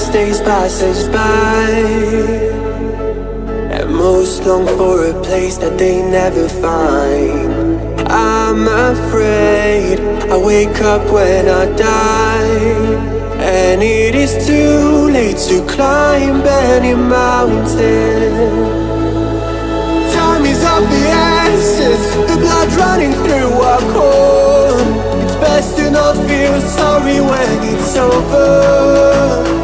best days pass us by, and most long for a place that they never find. I'm afraid I wake up when I die, and it is too late to climb any mountain. Time is of the essence, the blood running through our core. It's best to not feel sorry when it's over.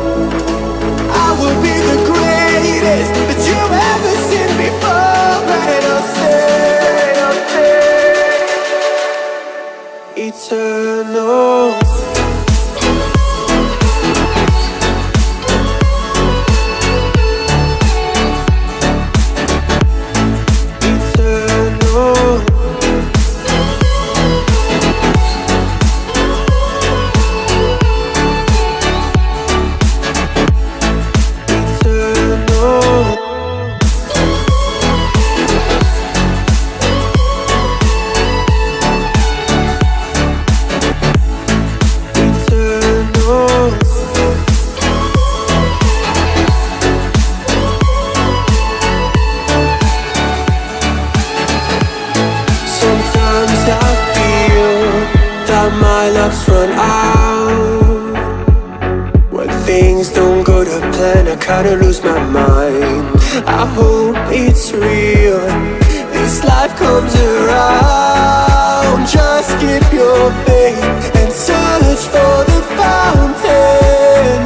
I will be the greatest that you've ever seen before, and I'll stay eternal. My luck's run out. When things don't go to plan, I kinda lose my mind. I hope it's real, this life comes around. Just keep your faith and search for the fountain.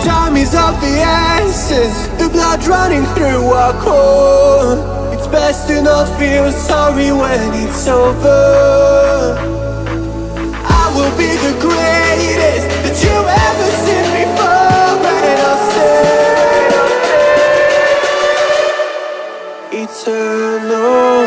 Time is of the essence, the blood running through our core. It's best to not feel sorry when it's over. Will be the greatest that you've ever seen before, and I'll stay eternal.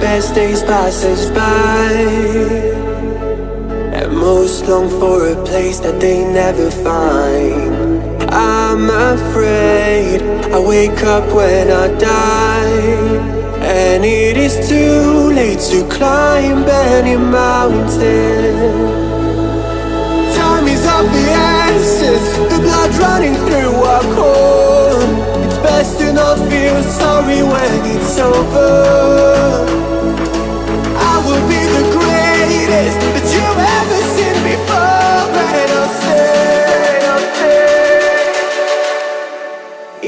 Best days pass us by, and most long for a place that they never find. I'm afraid I wake up when I die, and it is too late to climb any mountain. Time is of the essence, the blood running through our core. It's best to not feel sorry when it's over. I will be the greatest that you've ever seen before, and I'll stay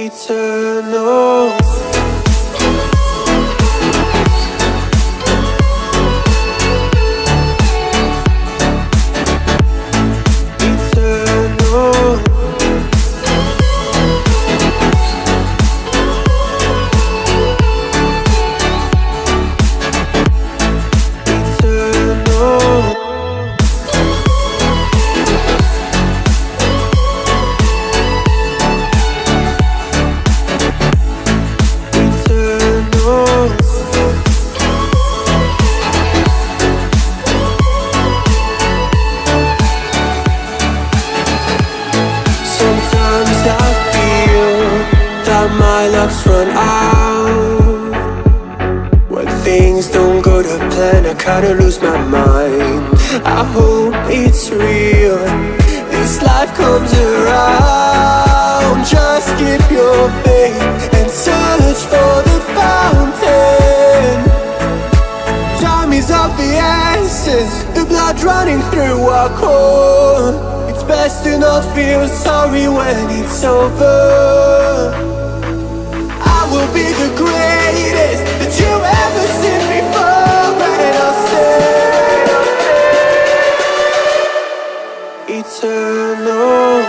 eternal. that my luck's run out. When things don't go to plan, I kinda lose my mind. I hope it's real, this life comes around. Just keep your faith and search for the fountain. Time is of the essence, the blood running through our core. It's best to not feel sorry when it's over. I will be the greatest that you ever seen before, and I'll stay eternal.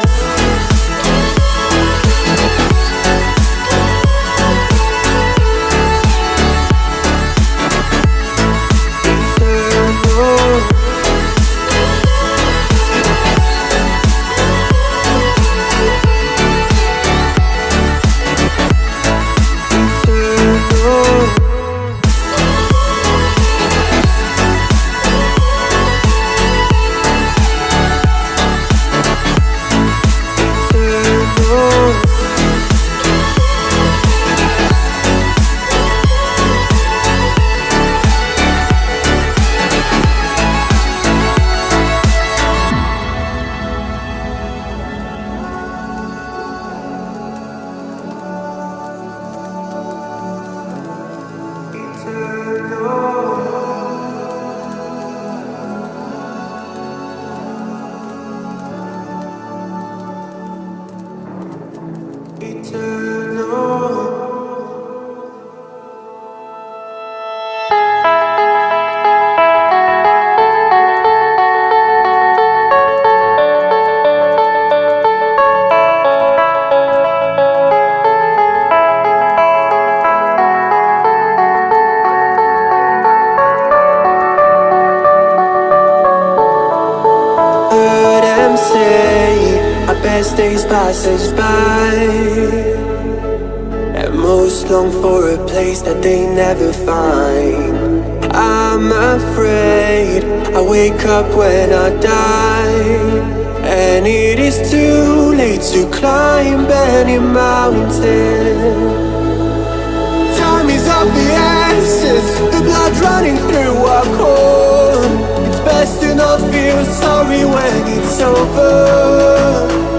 Best days passes by, and most long for a place that they never find. I'm afraid I wake up when I die, and it is too late to climb any mountain. Time is of the essence, the blood running through our core. It's best to not feel sorry when it's over.